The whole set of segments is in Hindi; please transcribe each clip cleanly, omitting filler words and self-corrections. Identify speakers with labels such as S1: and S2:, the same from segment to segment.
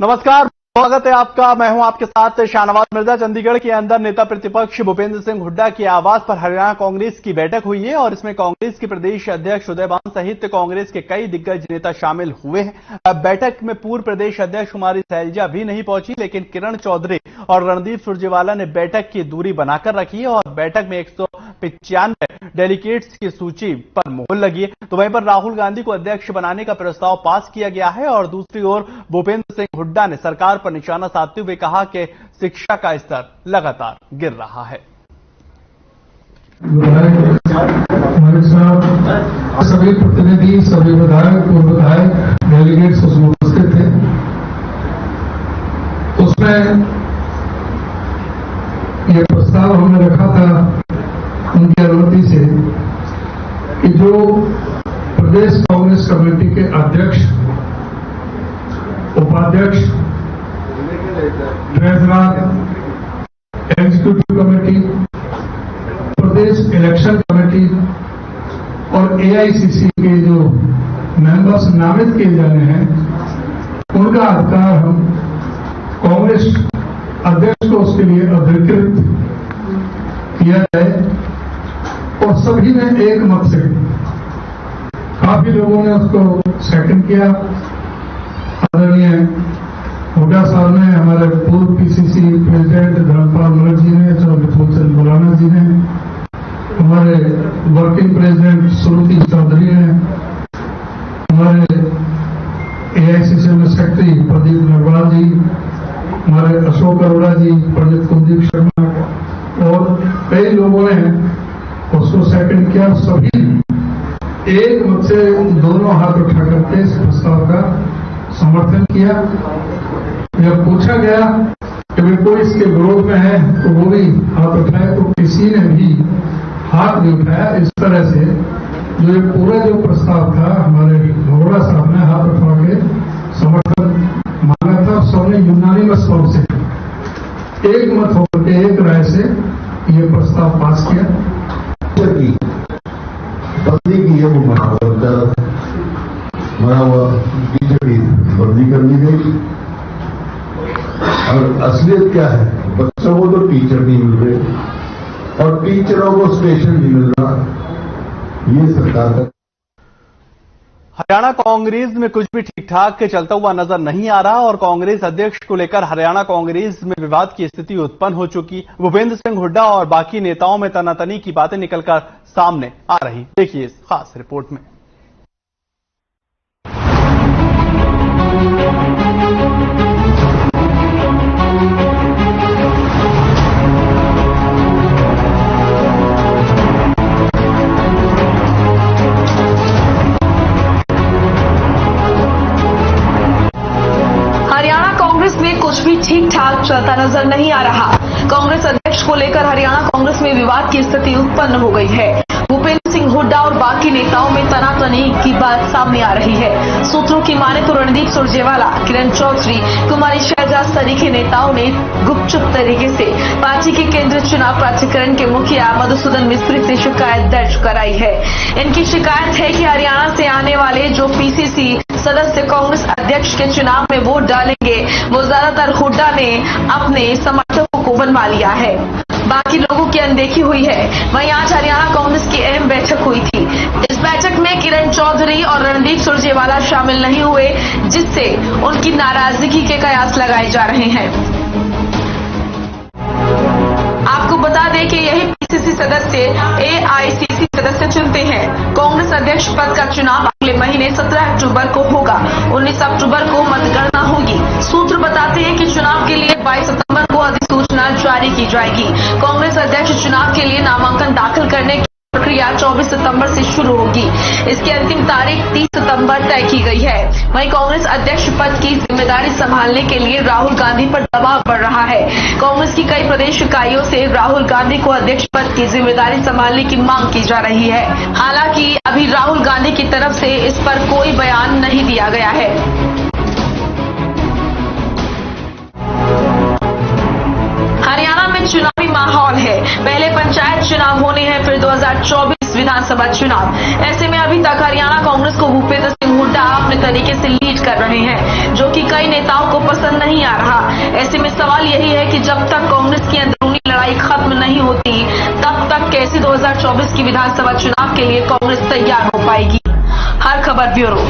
S1: नमस्कार, स्वागत है आपका। मैं हूं आपके साथ शाहनवाज मिर्जा। चंडीगढ़ के अंदर नेता प्रतिपक्ष भूपेंद्र सिंह हुड्डा के आवास पर हरियाणा कांग्रेस की बैठक हुई है और इसमें कांग्रेस के प्रदेश अध्यक्ष उदयभान सहित कांग्रेस के कई दिग्गज नेता शामिल हुए हैं। बैठक में पूर्व प्रदेश अध्यक्ष कुमारी शैलजा भी नहीं पहुंची, लेकिन किरण चौधरी और रणदीप सुरजेवाला ने बैठक की दूरी बनाकर रखी है और बैठक में 195 डेलीगेट्स की सूची पर मुहर लगी है। तो वहीं पर राहुल गांधी को अध्यक्ष बनाने का प्रस्ताव पास किया गया है और दूसरी ओर भूपेंद्र सिंह हुड्डा ने सरकार पर निशाना साधते हुए कहा कि शिक्षा का स्तर लगातार गिर रहा है।
S2: हमारे साथ सभी प्रतिनिधि, सभी विधायक, पूर्व विधायक, डेलीगेट्स उसमें उपस्थित थे। उसमें यह प्रस्ताव हमने रखा था उनकी अनुमति से कि जो प्रदेश कांग्रेस कमेटी के अध्यक्ष, उपाध्यक्ष, ट्रेजरर, एग्जीक्यूटिव कमेटी, प्रदेश इलेक्शन कमेटी और एआईसीसी के जो मेंबर्स नामित किए जाने हैं, उनका अधिकार हम कांग्रेस अध्यक्ष को उसके लिए अधिकृत किया जाए। और सभी ने एक मत से, काफी लोगों ने उसको सेकंड किया। आदरणीय हुड्डा साहब ने, हमारे पूर्व पीसीसी प्रेसिडेंट धर्मपाल मलिक जी ने, फूलचंद बुलाना जी ने, हमारे वर्किंग प्रेसिडेंट सुरुति चौधरी ने, हमारे एआईसीसी में सेक्रेटरी प्रदीप नरवाल जी, हमारे अशोक अरोड़ा जी, पंडित कुलदीप शर्मा और कई लोगों ने उसको सेकंड किया। सभी एक मत से दोनों हाथ उठा करके इस प्रस्ताव का समर्थन किया। जब पूछा गया कि वे कोई इसके विरोध में है तो वो भी हाथ उठाए, तो किसी ने भी हाथ नहीं उठाया। इस तरह से जो ये पूरा जो प्रस्ताव था, हमारे अरोड़ा साहब ने हाथ उठा के समर्थन मांगा था। सबने यूनानिमस तौर से एक मत होकर के एक राय से ये प्रस्ताव पास किया।
S3: बदली की है, वो मरा हुआ टीचर की बदली कर दी गई। और असलियत क्या है, बच्चों को तो टीचर नहीं मिल रहे और टीचरों को स्टेशन नहीं मिल रहा। ये सरकार का
S1: हरियाणा कांग्रेस में कुछ भी ठीक ठाक चलता हुआ नजर नहीं आ रहा और कांग्रेस अध्यक्ष को लेकर हरियाणा कांग्रेस में विवाद की स्थिति उत्पन्न हो चुकी। भूपेंद्र सिंह हुड्डा और बाकी नेताओं में तनातनी की बातें निकलकर सामने आ रही। देखिए इस खास रिपोर्ट में।
S4: कुछ भी ठीक ठाक चलता नजर नहीं आ रहा। कांग्रेस अध्यक्ष को लेकर हरियाणा कांग्रेस में विवाद की स्थिति उत्पन्न हो गई है। भूपेंद्र सिंह हुड्डा और बाकी नेताओं में तनातनी की बात सामने आ रही है। सूत्रों की माने तो रणदीप सुरजेवाला, किरण चौधरी, कुमारी शैलजा सरीखे नेताओं ने गुपचुप तरीके से पार्टी के केंद्रीय चुनाव प्राधिकरण के मुखिया मधुसूदन मिस्त्री से शिकायत दर्ज कराई है। इनकी शिकायत है कि हरियाणा से आने वाले जो पीसीसी सदस्य कांग्रेस अध्यक्ष के चुनाव में वोट डालेंगे, वो ज्यादातर हुड्डा ने अपने समर्थकों को बनवा लिया है। बाकी लोगों की अनदेखी हुई है। वहीं आज हरियाणा कांग्रेस की अहम बैठक हुई थी। इस बैठक में किरण चौधरी और रणदीप सुरजेवाला शामिल नहीं हुए, जिससे उनकी नाराजगी के कयास लगाए जा रहे हैं। आपको बता दें कि यही पीसीसी सदस्य एआईसीसी सदस्य चुनते हैं। कांग्रेस अध्यक्ष पद का चुनाव अगले महीने 17 अक्टूबर को होगा। 19 अक्टूबर को मतगणना होगी। सूत्र बताते हैं कि चुनाव के लिए 22 सितंबर को अधिसूचना जारी की जाएगी। कांग्रेस अध्यक्ष चुनाव के लिए नामांकन दाखिल करने की प्रक्रिया 24 सितंबर से शुरू होगी। इसकी अंतिम तारीख 30 सितंबर तय की गई है। वहीं कांग्रेस अध्यक्ष पद की जिम्मेदारी संभालने के लिए राहुल गांधी पर दबाव बढ़ रहा है। कांग्रेस की कई प्रदेश इकाइयों से राहुल गांधी को अध्यक्ष पद की जिम्मेदारी संभालने की मांग की जा रही है। हालांकि अभी राहुल गांधी की तरफ से इस पर कोई बयान नहीं दिया गया है। हरियाणा में चुनावी माहौल है। पहले पंचायत चुनाव होने हैं, फिर 2024 विधानसभा चुनाव। ऐसे में अभी तक हरियाणा कांग्रेस को भूपेंद्र सिंह हुड्डा अपने तरीके से लीड कर रहे हैं, जो कि कई कई नेताओं को पसंद नहीं आ रहा। ऐसे में सवाल यही है कि जब तक कांग्रेस की अंदरूनी लड़ाई खत्म नहीं होती, तब तक कैसे 2024 की विधानसभा चुनाव के लिए कांग्रेस तैयार हो पाएगी। हर खबर ब्यूरो।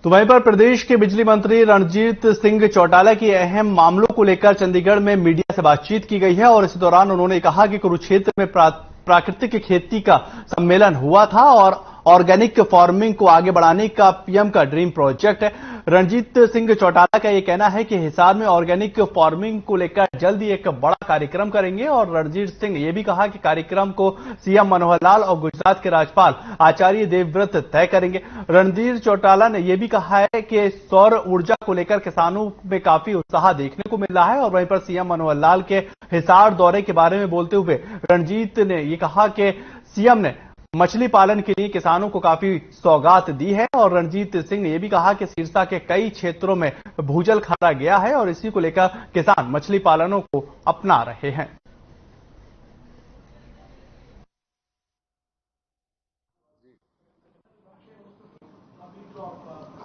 S1: तो वहीं पर प्रदेश के बिजली मंत्री रणजीत सिंह चौटाला की अहम मामलों को लेकर चंडीगढ़ में मीडिया से बातचीत की गई है और इस दौरान उन्होंने कहा कि कुरुक्षेत्र में प्राकृतिक खेती का सम्मेलन हुआ था और ऑर्गेनिक फार्मिंग को आगे बढ़ाने का पीएम का ड्रीम प्रोजेक्ट है। रणजीत सिंह चौटाला का यह कहना है कि हिसार में ऑर्गेनिक फार्मिंग को लेकर जल्द ही एक बड़ा कार्यक्रम करेंगे और रणजीत सिंह ने यह भी कहा कि कार्यक्रम को सीएम मनोहर लाल और गुजरात के राज्यपाल आचार्य देवव्रत तय करेंगे। रणजीत चौटाला ने यह भी कहा है कि सौर ऊर्जा को लेकर किसानों में काफी उत्साह देखने को मिल रहा है और वहीं पर सीएम मनोहर लाल के हिसार दौरे के बारे में बोलते हुए रणजीत ने यह कहा कि सीएम ने मछली पालन के लिए किसानों को काफी सौगात दी है और रणजीत सिंह ने यह भी कहा कि सिरसा के कई क्षेत्रों में भूजल खारा गया है और इसी को लेकर किसान मछली पालनों को अपना रहे हैं।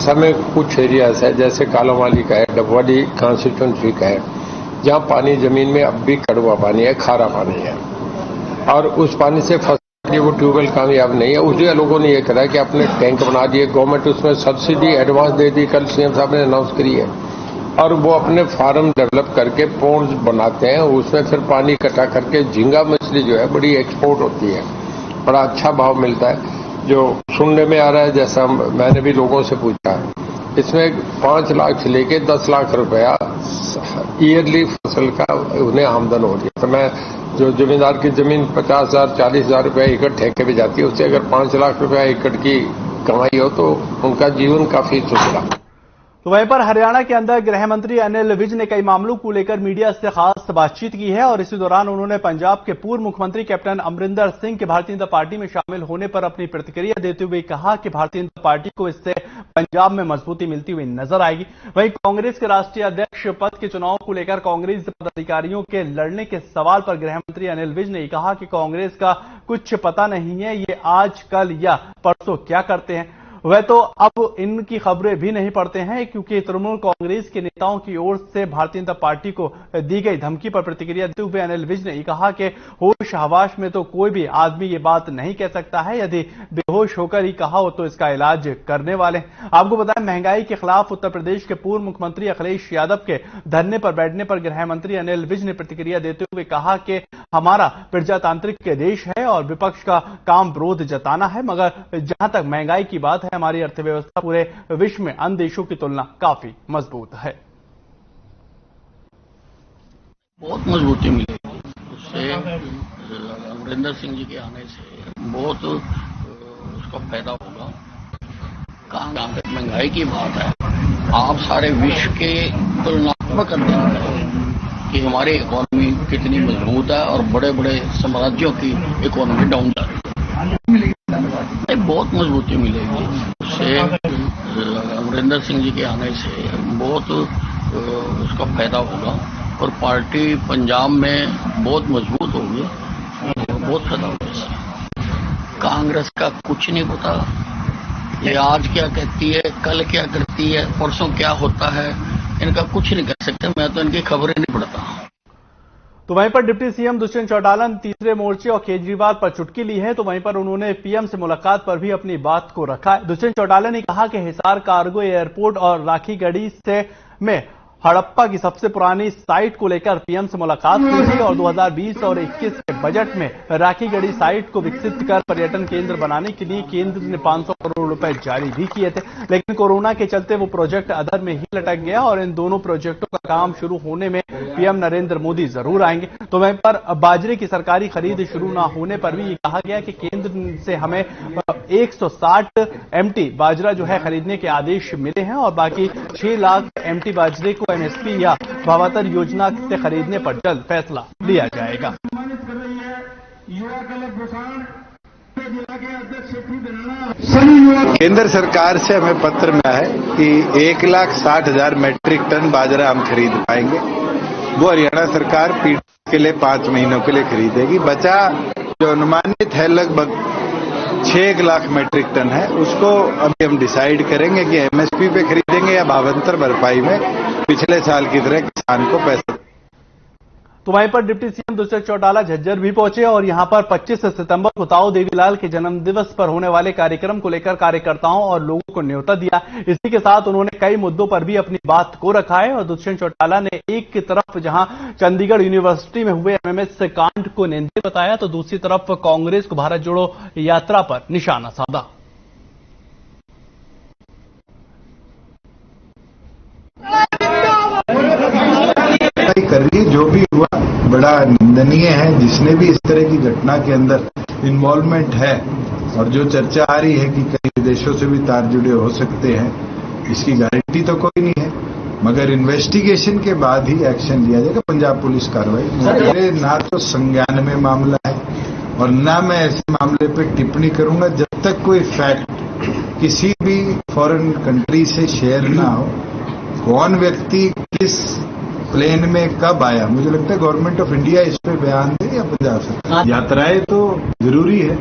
S5: समय कुछ एरियाज है जैसे कालावाली का है, डबवाली कॉन्स्टिट्यूंसी का है, जहां पानी जमीन में अब भी कड़वा पानी है, खारा पानी है और उस पानी से वो ट्यूबवेल कामयाब नहीं है। उसलिए लोगों ने ये करा कि अपने टैंक बना दिए, गवर्नमेंट उसमें सब्सिडी एडवांस दे दी, कल सीएम साहब ने अनाउंस करी है और वो अपने फार्म डेवलप करके पोन्ड्स बनाते हैं, उसमें फिर पानी इकट्ठा करके झींगा मछली जो है बड़ी एक्सपोर्ट होती है, बड़ा अच्छा भाव मिलता है। जो सुनने में आ रहा है, जैसा मैंने भी लोगों से पूछा, इसमें 5 लाख से लेके 10 लाख रुपया ईयरली फसल का उन्हें आमदन हो रही है। तो मैं जो जमींदार की जमीन 50,000 40,000 रुपया एकड़ ठेके पे जाती है, उससे अगर 5 लाख रुपया एकड़ की कमाई हो तो उनका जीवन काफी सुधरा।
S1: तो वहीं पर हरियाणा के अंदर गृह मंत्री अनिल विज ने कई मामलों को लेकर मीडिया से खास बातचीत की है और इसी दौरान उन्होंने पंजाब के पूर्व मुख्यमंत्री कैप्टन अमरिंदर सिंह के भारतीय जनता पार्टी में शामिल होने पर अपनी प्रतिक्रिया देते हुए कहा कि भारतीय जनता पार्टी को इससे पंजाब में मजबूती मिलती हुई नजर आएगी। वहीं कांग्रेस के राष्ट्रीय अध्यक्ष पद के चुनाव को लेकर कांग्रेस पदाधिकारियों के लड़ने के सवाल पर गृह मंत्री अनिल विज ने कहा कि कांग्रेस का कुछ पता नहीं है, ये आज कल या परसों क्या करते हैं। वह तो अब इनकी खबरें भी नहीं पढ़ते हैं क्योंकि तृणमूल कांग्रेस के नेताओं की ओर से भारतीय जनता पार्टी को दी गई धमकी पर प्रतिक्रिया देते हुए अनिल विज ने कहा कि होश हवास में तो कोई भी आदमी ये बात नहीं कह सकता है, यदि बेहोश होकर ही कहा हो तो इसका इलाज करने वाले। आपको बताएं, महंगाई के खिलाफ उत्तर प्रदेश के पूर्व मुख्यमंत्री अखिलेश यादव के धरने पर बैठने पर गृह मंत्री अनिल विज ने प्रतिक्रिया देते हुए कहा कि हमारा प्रजातांत्रिक देश है और विपक्ष का काम विरोध जताना है, मगर जहां तक महंगाई की बात है, हमारी अर्थव्यवस्था पूरे विश्व में अन्य देशों की तुलना काफी मजबूत है।
S6: बहुत मजबूती मिलेगी उससे, अमरिंदर सिंह जी के आने से बहुत उसका फायदा होगा। जहां तक महंगाई की बात है, आप सारे विश्व के तुलनात्मक अध्ययन करें कि हमारी इकोनॉमी कितनी मजबूत है और बड़े बड़े साम्राज्यों की इकोनॉमी डाउन जा रही है। बहुत मजबूती मिलेगी उससे, अमरिंदर सिंह जी के आने से बहुत उसका फायदा होगा और पार्टी पंजाब में बहुत मजबूत होगी, बहुत फायदा होगा इससे। कांग्रेस का कुछ नहीं पता, ये आज क्या कहती है, कल क्या करती है, परसों क्या होता है, इनका कुछ नहीं कर सकते। मैं तो इनकी खबरें नहीं पढ़ता।
S1: तो वहीं पर डिप्टी सीएम दुष्यंत चौटाला ने तीसरे मोर्चे और केजरीवाल पर चुटकी ली है, तो वहीं पर उन्होंने पीएम से मुलाकात पर भी अपनी बात को रखा है। दुष्यंत चौटाला ने कहा कि हिसार कार्गो एयरपोर्ट और राखीगढ़ी से में हड़प्पा की सबसे पुरानी साइट को लेकर पीएम से मुलाकात की थी और 2020 और 21 के बजट में राखीगढ़ी साइट को विकसित कर पर्यटन केंद्र बनाने के लिए केंद्र ने 500 करोड़ रुपए जारी भी किए थे, लेकिन कोरोना के चलते वो प्रोजेक्ट अधर में ही लटक गया और इन दोनों प्रोजेक्टों का काम शुरू होने में पीएम नरेंद्र मोदी जरूर आएंगे। तो वहीं पर बाजरे की सरकारी खरीद शुरू न होने पर भी ये कहा गया कि केंद्र से हमें 160 MT बाजरा जो है खरीदने के आदेश मिले हैं और बाकी 6 लाख MT बाजरे को MSP या भावांतर योजना से खरीदने पर जल्द फैसला लिया जाएगा।
S7: केंद्र सरकार से हमें पत्र मिला है कि 1,60,000 मेट्रिक टन बाजरा हम खरीद पाएंगे। वो हरियाणा सरकार पीढ़ी के लिए 5 महीनों के लिए खरीदेगी। बचा जो अनुमानित है लगभग 6 लाख मैट्रिक टन है, उसको अभी हम डिसाइड करेंगे कि एमएसपी पे खरीदेंगे या भावांतर भरपाई में पिछले साल की तरह किसान को पैसा।
S1: तो वहीं पर डिप्टी सीएम दुष्यंत चौटाला झज्जर भी पहुंचे और यहां पर 25 सितंबर को ताऊ देवीलाल के जन्मदिवस पर होने वाले कार्यक्रम को लेकर कार्यकर्ताओं और लोगों को न्योता दिया। इसी के साथ उन्होंने कई मुद्दों पर भी अपनी बात को रखा है और दुष्यंत चौटाला ने एक की तरफ जहां चंडीगढ़ यूनिवर्सिटी में हुए एमएमएस कांड को निंदनीय बताया तो दूसरी तरफ कांग्रेस को भारत जोड़ो यात्रा पर निशाना साधा।
S3: कर रही है, जो भी हुआ बड़ा निंदनीय है। जिसने भी इस तरह की घटना के अंदर इन्वॉल्वमेंट है और जो चर्चा आ रही है कि कई विदेशों से भी तार जुड़े हो सकते हैं, इसकी गारंटी तो कोई नहीं है, मगर इन्वेस्टिगेशन के बाद ही एक्शन लिया जाएगा। पंजाब पुलिस कार्रवाई मेरे ना तो संज्ञान में मामला है और ना मैं ऐसे मामले पर टिप्पणी करूंगा जब तक कोई फैक्ट किसी भी फॉरेन कंट्री से शेयर ना हो। कौन व्यक्ति किस प्लेन में कब आया, मुझे लगता है गवर्नमेंट ऑफ इंडिया इस पे बयान दे या पंजाब सरकार। यात्राएं तो जरूरी है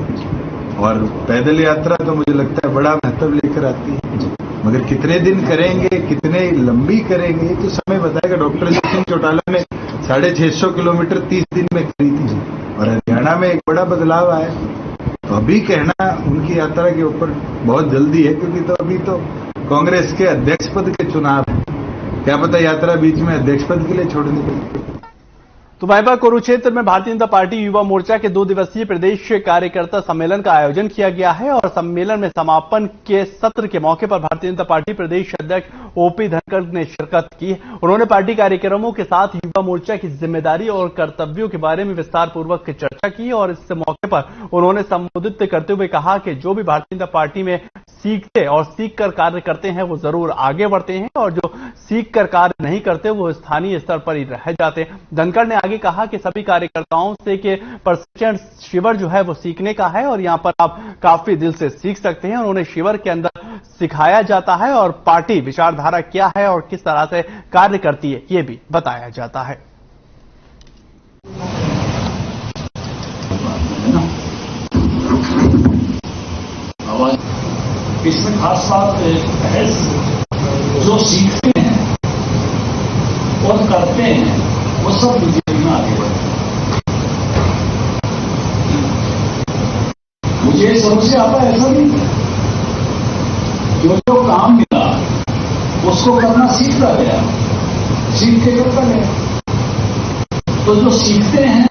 S3: और पैदल यात्रा तो मुझे लगता है बड़ा महत्व लेकर आती है, मगर कितने दिन करेंगे, कितने लंबी करेंगे, ये तो समय बताएगा। डॉक्टर दुष्यंत चौटाला ने 650 किलोमीटर 30 दिन में करी थी और हरियाणा में एक बड़ा बदलाव आया। तो अभी कहना उनकी यात्रा के ऊपर बहुत जल्दी है, क्योंकि तो अभी तो कांग्रेस के अध्यक्ष पद के चुनाव है, क्या पता यात्रा बीच में अध्यक्ष पद के लिए छोड़ने के लिए।
S1: तो वहीं पर कुरुक्षेत्र में भारतीय जनता पार्टी युवा मोर्चा के 2 दिवसीय प्रदेश कार्यकर्ता सम्मेलन का आयोजन किया गया है और सम्मेलन में समापन के सत्र के मौके पर भारतीय जनता पार्टी प्रदेश अध्यक्ष ओपी धनखड़ ने शिरकत की। उन्होंने पार्टी कार्यक्रमों के साथ युवा मोर्चा की जिम्मेदारी और कर्तव्यों के बारे में विस्तार पूर्वक चर्चा की और इस मौके पर उन्होंने संबोधित करते हुए कहा कि जो भी भारतीय जनता पार्टी में सीखते और सीख कर कार्य करते हैं वो जरूर आगे बढ़ते हैं और जो सीख कर कार्य नहीं करते वो स्थानीय स्तर पर ही रह जाते हैं। धनखड़ ने आगे कहा कि सभी कार्यकर्ताओं से कि प्रशिक्षण शिविर जो है वो सीखने का है और यहां पर आप काफी दिल से सीख सकते हैं। उन्होंने शिविर के अंदर सिखाया जाता है और पार्टी विचारधारा क्या है और किस तरह से कार्य करती है ये भी बताया जाता है।
S8: इसमें खास बात है जो सीखते हैं और करते हैं वो सब बीजेपी में आगे बढ़ते हैं। मुझे समझ से आता ऐसा नहीं है, जो काम मिला उसको करना सीखता गया, सीख के करता गया। तो जो सीखते हैं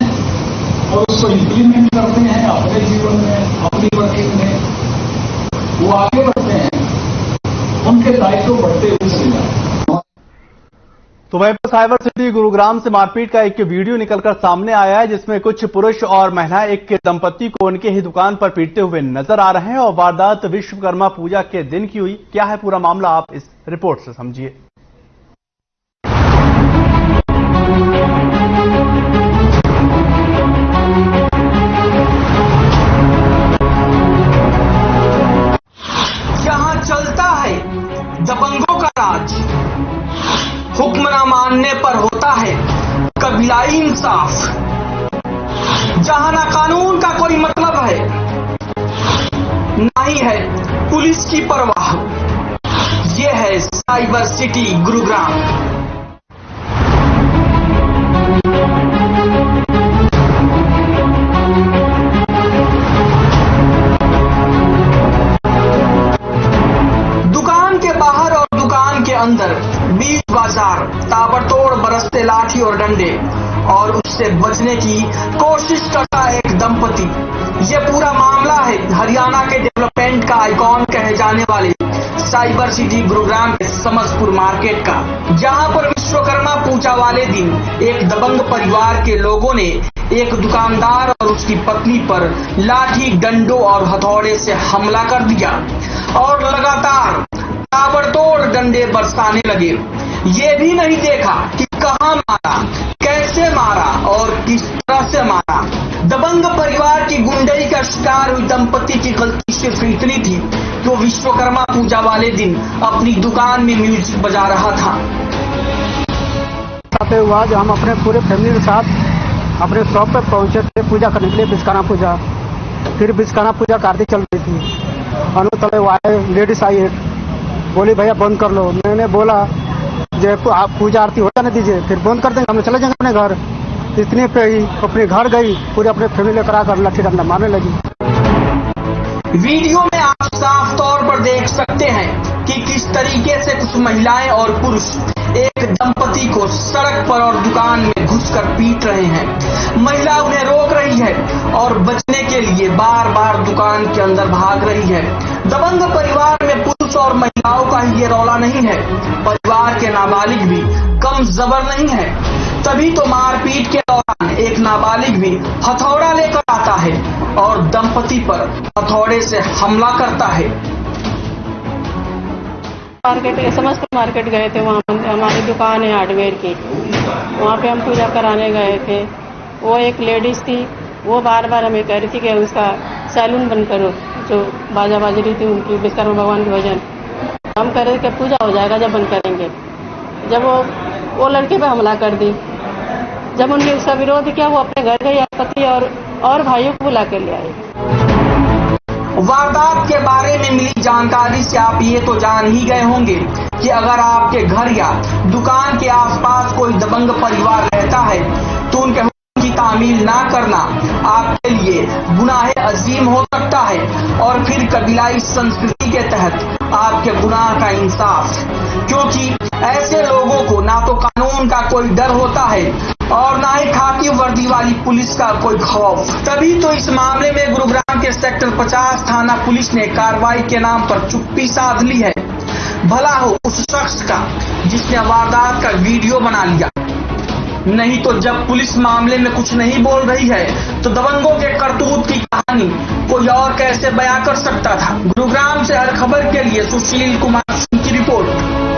S8: और उसको इंप्लीमेंट करते हैं अपने जीवन में, अपनी वर्किंग में, वो आगे बढ़ते हैं, उनके दायित्व बढ़ते हुए चले जाते हैं।
S1: तो वहीं पर साइबर सिटी गुरुग्राम से मारपीट का एक वीडियो निकलकर सामने आया है जिसमें कुछ पुरुष और महिलाएं एक दंपति को उनके ही दुकान पर पीटते हुए नजर आ रहे हैं और वारदात विश्वकर्मा पूजा के दिन की हुई। क्या है पूरा मामला, आप इस रिपोर्ट से समझिए।
S9: जहां चलता है दबंगों का राज, हुक्म न मानने पर होता है कबीलाई इंसाफ। जहां ना कानून का कोई मतलब है ना ही है पुलिस की परवाह, ये है साइबर सिटी गुरुग्राम। दुकान के बाहर और दुकान के अंदर बीच बाजार ताबड़तोड़ बरसते लाठी और डंडे और उससे बचने की कोशिश करता एक दंपति। ये पूरा मामला है हरियाणा के डेवलपमेंट का आइकॉन कहे जाने वाले साइबर सिटी गुरुग्राम के समसपुर मार्केट का, जहां पर विश्वकर्मा पूजा वाले दिन एक दबंग परिवार के लोगों ने एक दुकानदार और उसकी पत्नी पर लाठी, डंडों और हथौड़े से हमला कर दिया और लगातार ताबड़तोड़ डंडे बरसाने लगे। ये भी नहीं देखा कि कहां मारा, कैसे मारा और किस तरह से मारा। दबंग परिवार की गुंडई का शिकार हुई दंपति की गलती सिर्फ इतनी थी कि वो विश्वकर्मा पूजा वाले दिन अपनी दुकान में म्यूजिक बजा रहा था।
S10: हुआ जो हम अपने पूरे फैमिली के साथ अपने शॉप पर पहुंचे थे पूजा करने के लिए, विश्वकर्मा पूजा। फिर विश्वकर्मा पूजा कार्तिक चल रही थी। अनुतले वो आए, लेडीज आई एक, बोली भैया बंद कर लो। मैंने बोला जब आप पूजा आरती हो जाने दीजिए, फिर बंद कर देंगे, हम चले जाएंगे अपने घर। इतने पे ही अपने घर गई, पूरे अपने फैमिली लेकर आकर लाठी डंडा मारने लगी।
S9: वीडियो में आप साफ तौर पर देख सकते हैं कि किस तरीके से कुछ महिलाएं और पुरुष एक दंपति को सड़क पर और दुकान में घुसकर पीट रहे हैं। महिला उन्हें रोक रही है और बचने के लिए बार बार दुकान के अंदर भाग रही है। दबंग परिवार में पुरुष और महिलाओं का ही ये रौला नहीं है, परिवार के नाबालिग भी कम जबर नहीं है। तभी तो मारपीट के दौरान एक नाबालिग भी हथौड़ा लेकर आता है और दंपति पर हथौड़े से हमला करता है।
S11: मार्केट, समस्त मार्केट गए थे, वहाँ हमारी दुकान है हार्डवेयर की, वहाँ पे हम पूजा कराने गए थे। वो एक लेडीज थी, वो बार बार हमें कह रही थी कि उसका सैलून बंद करो, जो बाजा बाज रही थी उनकी विश्वकर्मा भगवान की भजन। हम कह रहे थे कि पूजा हो जाएगा जब बंद करेंगे। जब वो लड़के पे हमला कर दी, जब उनने उसका विरोध किया, वो अपने घर गई, पति और भाइयों को बुला कर ले आई।
S9: वारदात के बारे में मिली जानकारी से आप ये तो जान ही गए होंगे कि अगर आपके घर या दुकान के आसपास कोई दबंग परिवार रहता है तो उनके हुक्म की तामील ना करना आपके लिए गुनाह अजीम हो सकता है और फिर कबीलाई संस्कृति के तहत आपके गुनाह का इंसाफ, क्योंकि ऐसे लोगों को ना तो कानून का कोई डर होता है और ना ही खाकी वर्दी वाली पुलिस का कोई खौफ। तभी तो इस मामले में गुरुग्राम के सेक्टर 50 थाना पुलिस ने कार्रवाई के नाम पर चुप्पी साध ली है। भला हो उस शख्स का जिसने वारदात का वीडियो बना लिया, नहीं तो जब पुलिस मामले में कुछ नहीं बोल रही है तो दबंगों के करतूत की कहानी कोई और कैसे बयां कर सकता था। गुरुग्राम से हर खबर के लिए सुशील कुमार सिंह की रिपोर्ट।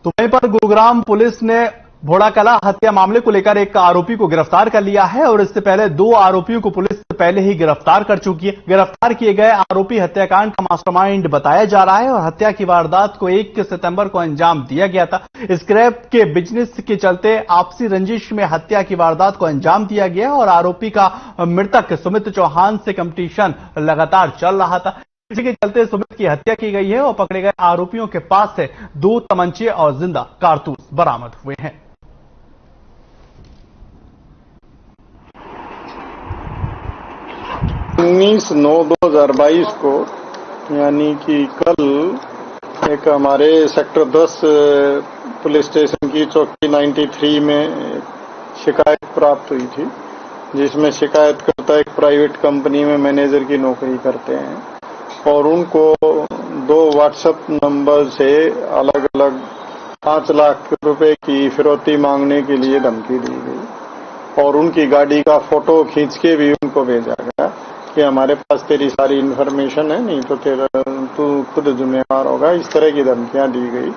S1: तो वहीं पर गुरुग्राम पुलिस ने भोड़ाकला हत्या मामले को लेकर एक आरोपी को गिरफ्तार कर लिया है और इससे पहले 2 आरोपियों को पुलिस पहले ही गिरफ्तार कर चुकी है। गिरफ्तार किए गए आरोपी हत्याकांड का मास्टरमाइंड बताया जा रहा है और हत्या की वारदात को 1 सितंबर को अंजाम दिया गया था। स्क्रैप के बिजनेस के चलते आपसी रंजिश में हत्या की वारदात को अंजाम दिया गया और आरोपी का मृतक सुमित चौहान से कंपटीशन लगातार चल रहा था। इसी के चलते सुमित की हत्या की गई है और पकड़े गए आरोपियों के पास से 2 तमंचे और जिंदा कारतूस बरामद हुए हैं।
S12: उन्नीस 9/2022 को यानी कि कल एक हमारे सेक्टर 10 पुलिस स्टेशन की चौकी 93 में शिकायत प्राप्त हुई थी, जिसमें शिकायतकर्ता एक प्राइवेट कंपनी में मैनेजर की नौकरी करते हैं और उनको 2 व्हाट्सएप नंबर से अलग अलग 5 लाख रुपए की फिरौती मांगने के लिए धमकी दी गई और उनकी गाड़ी का फोटो खींच के भी उनको भेजा गया कि हमारे पास तेरी सारी इन्फॉर्मेशन है, नहीं तो तू खुद जिम्मेवार होगा। इस तरह की धमकियां दी गई,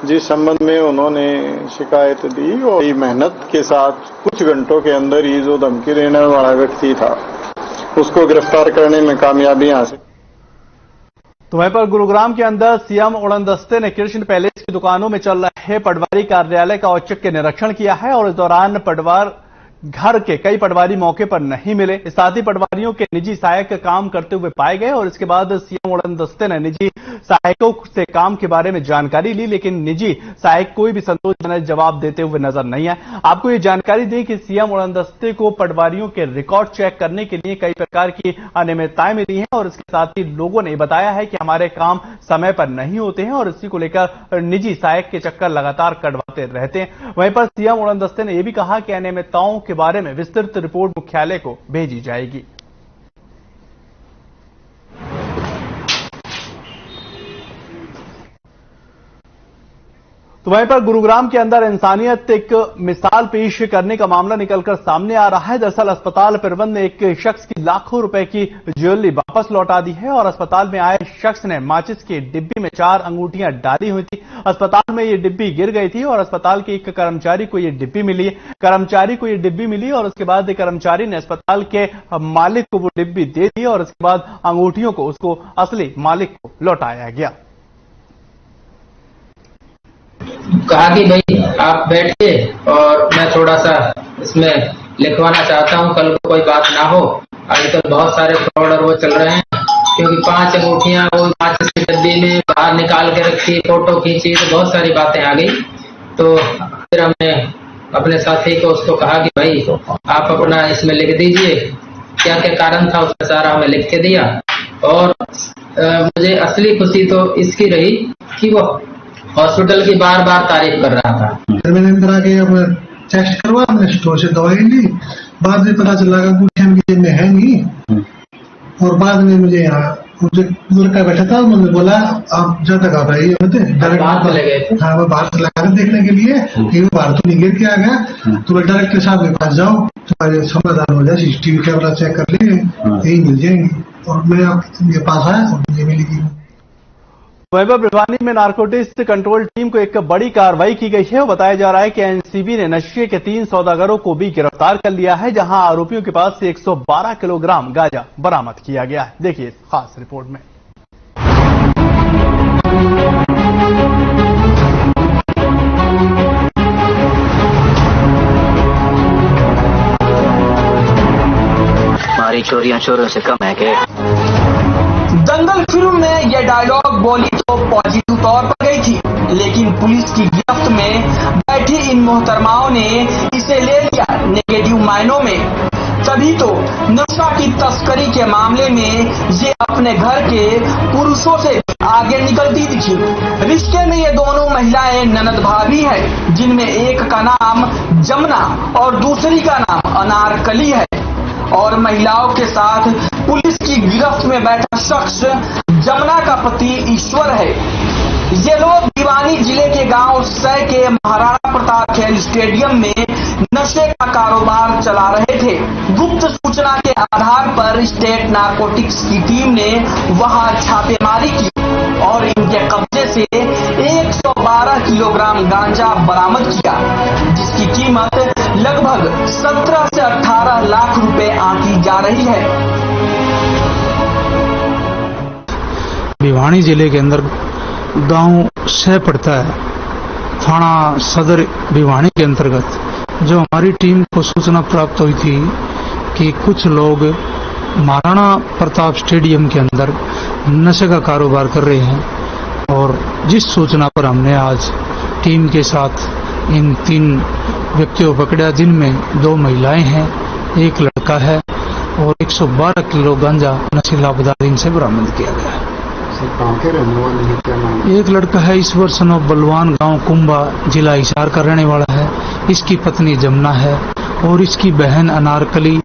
S12: जिस संबंध में उन्होंने शिकायत दी और मेहनत के साथ कुछ घंटों के अंदर ही जो धमकी देने वाला व्यक्ति था उसको गिरफ्तार करने में कामयाबी हासिल।
S1: तो वहीं पर गुरुग्राम के अंदर सीएम उड़न दस्ते ने कृष्ण पैलेस की दुकानों में चल रहे पटवारी कार्यालय का औचक के निरीक्षण किया है और इस दौरान घर के कई पटवारी मौके पर नहीं मिले। साथ ही पटवारियों के निजी सहायक काम करते हुए पाए गए और इसके बाद सीएम उड़न दस्ते ने निजी सहायकों से काम के बारे में जानकारी ली, लेकिन निजी सहायक कोई भी संतोषजनक जवाब देते हुए नजर नहीं आए। आपको ये जानकारी दी कि सीएम उड़न दस्ते को पटवारियों के रिकॉर्ड चेक करने के लिए कई प्रकार की अनियमितताएं मिली हैं और इसके साथ ही लोगों ने बताया है कि हमारे काम समय पर नहीं होते हैं और इसी को लेकर निजी सहायक के चक्कर लगातार कटवाते रहते हैं। वहीं पर सीएम उड़न दस्ते ने यह भी कहा कि अनियमितताओं के बारे में विस्तृत रिपोर्ट मुख्यालय को भेजी जाएगी। तो वहीं पर गुरुग्राम के अंदर इंसानियत एक मिसाल पेश करने का मामला निकलकर सामने आ रहा है। दरअसल अस्पताल प्रबंधन ने एक शख्स की लाखों रुपए की ज्वेलरी वापस लौटा दी है और अस्पताल में आए शख्स ने माचिस की डिब्बी में 4 अंगूठियां डाली हुई थी। अस्पताल में ये डिब्बी गिर गई थी और अस्पताल के एक कर्मचारी को ये डिब्बी मिली। कर्मचारी को ये डिब्बी मिली और उसके बाद कर्मचारी ने अस्पताल के मालिक को वो डिब्बी दे दी और उसके बाद अंगूठियों को उसको असली मालिक को लौटाया गया।
S13: कहा कि भाई आप बैठिए और मैं थोड़ा सा इसमें लिखवाना चाहता हूँ, कल को कोई बात ना हो। आजकल बहुत सारे फ्रॉड और वो चल रहे हैं, क्योंकि 5 अंगूठियां वो माचिस की डब्बी में बाहर निकाल के रखी, फोटो खींची, तो बहुत सारी बातें आ गई। तो फिर हमने अपने साथी को उसको कहा कि भाई आप अपना इसमें लिख दीजिए क्या क्या कारण था, उसका सारा हमें लिख के दिया। और मुझे असली खुशी तो इसकी रही कि वो हॉस्पिटल की बार बार तारीफ कर रहा था।
S2: मैंने अंदर आके अब टेस्ट करवा, हमने स्टोर से दवाई ली, बाद में पता चला कि अंगूठियां भी में है नहीं। और बाद में मुझे यहाँ मुझे लड़का बैठा था, उन्होंने बोला आप ज्यादा घबराइए मत, डायरेक्ट हाँ वो बाहर से लगा देखने के लिए कि वो बाहर तो नहीं गिर के आ गया, तो डायरेक्टर साहब के पास जाओ, तुम्हारे समाधान हो जाए, CCTV कैमरा चेक कर लेंगे, यही मिल जाएंगे। और मैं आपके पास आया और मुझे मिली।
S1: वैभव, भिवानी में नारकोटिक्स कंट्रोल टीम को एक बड़ी कार्रवाई की गई है। बताया जा रहा है कि एनसीबी ने नशे के 3 सौदागरों को भी गिरफ्तार कर लिया है, जहां आरोपियों के पास से 112 किलोग्राम गांजा बरामद किया गया है। देखिए इस खास रिपोर्ट में।
S14: हमारी चोरियां चोरों से कम है के?
S9: दंगल फिल्म में यह डायलॉग बोली तो पॉजिटिव तौर पर गई थी, लेकिन पुलिस की गिरफ्त में बैठी इन मोहतरमाओं ने इसे ले लिया नेगेटिव मायनों में। तभी तो नशा की तस्करी के मामले में ये अपने घर के पुरुषों से आगे निकलती दिखी। रिश्ते में ये दोनों महिलाएं ननद भाभी हैं, जिनमें एक का नाम जमुना और दूसरी का नाम अनारकली है। और महिलाओं के साथ पुलिस की गिरफ्त में बैठा शख्स जमुना का पति ईश्वर है। ये लोग भिवानी जिले के गांव सै के महाराणा प्रताप खेल स्टेडियम में नशे का कारोबार चला रहे थे। गुप्त सूचना के आधार पर स्टेट नारकोटिक्स की टीम ने वहां छापेमारी की और इनके कब्जे से 112 किलोग्राम गांजा बरामद किया, जिसकी कीमत लगभग 17 से 18 लाख रुपए आंकी जा रही है।
S15: भिवानी जिले के अंदर गांव सह पड़ता है, थाना सदर भिवानी के अंतर्गत। जो हमारी टीम को सूचना प्राप्त हुई थी कि कुछ लोग महाराणा प्रताप स्टेडियम के अंदर नशे का कारोबार कर रहे हैं, और जिस सूचना पर हमने आज टीम के साथ इन 3 व्यक्तियों को पकड़ा, जिनमें 2 महिलाएं हैं, 1 लड़का है, और 112 किलो गांजा नशीला पदार्थ इनसे बरामद किया गया है।
S16: के रहने वाले हैं, क्या नाम?
S15: एक लड़का है ईश्वर सनो बलवान, गांव कुंभा, जिला हिसार का रहने वाला है। इसकी पत्नी जमुना है और इसकी बहन अनारकली,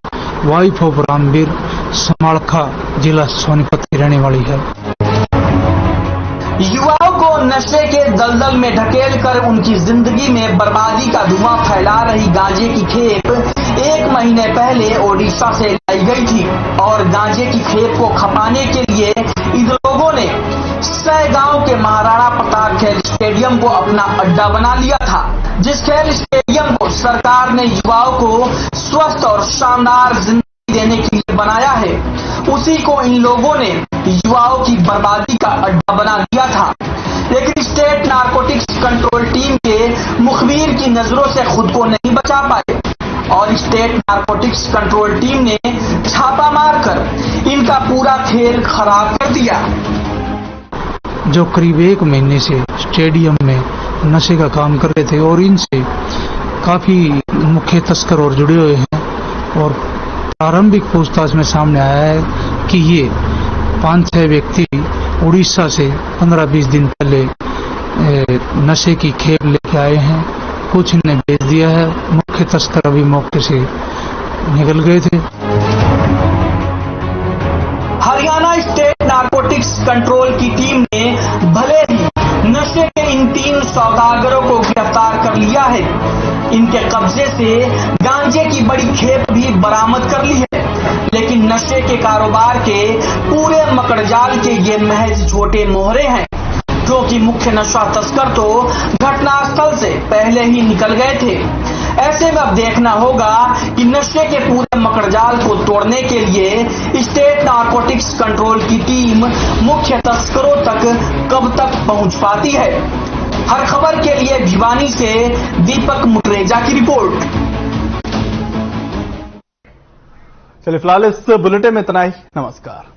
S15: वाइफ ऑफ रामवीर, समालखा, जिला सोनीपत की रहने वाली है।
S9: युवाओं को नशे के दलदल में ढकेल कर उनकी जिंदगी में बर्बादी का धुआं फैला रही गांजे की खेप 1 महीने पहले ओडिशा से लाई गई थी, और गांजे की खेप को खपाने के लिए इन लोगों ने सै गांव के महाराणा प्रताप खेल स्टेडियम को अपना अड्डा बना लिया था। जिस खेल स्टेडियम को सरकार ने युवाओं को स्वस्थ और शानदार जिंदगी देने के लिए बनाया है, उसी को इन लोगों ने युवाओं की बर्बादी का अड्डा बना दिया था। लेकिन स्टेट नारकोटिक्स कंट्रोल टीम के मुखबिर की नजरों से खुद को नहीं बचा पाए, और स्टेट नारकोटिक्स कंट्रोल टीम ने छापा मारकर इनका पूरा खेल खराब कर दिया।
S15: जो करीब 1 महीने से स्टेडियम में नशे का काम कर रहे थे, और इनसे काफी मुख्य तस्कर और जुड़े हुए हैं, और प्रारंभिक पूछताछ में सामने आया है कि ये 5-6 व्यक्ति उड़ीसा से 15-20 दिन पहले नशे की खेप लेके आए हैं। कुछ इन्हें भेज दिया है, मुख्य तस्कर अभी मौके से निकल गए थे।
S9: हरियाणा स्टेट नारकोटिक्स कंट्रोल की टीम ने भले ही नशे के इन 3 सौदागरों को गिरफ्तार कर लिया है, इनके कब्जे से गांजे की बड़ी खेप भी बरामद कर ली है, लेकिन नशे के कारोबार के पूरे मकड़जाल के ये महज छोटे मोहरे हैं, क्योंकि मुख्य नशा तस्कर तो घटनास्थल से पहले ही निकल गए थे। ऐसे में अब देखना होगा कि नशे के पूरे मकड़जाल को तोड़ने के लिए स्टेट नारकोटिक्स कंट्रोल की टीम मुख्य तस्करों तक कब तक पहुंच पाती है। हर खबर के लिए भिवानी से दीपक मुटरेजा की रिपोर्ट।
S1: चलिए फिलहाल इस बुलेटिन में इतना ही। नमस्कार।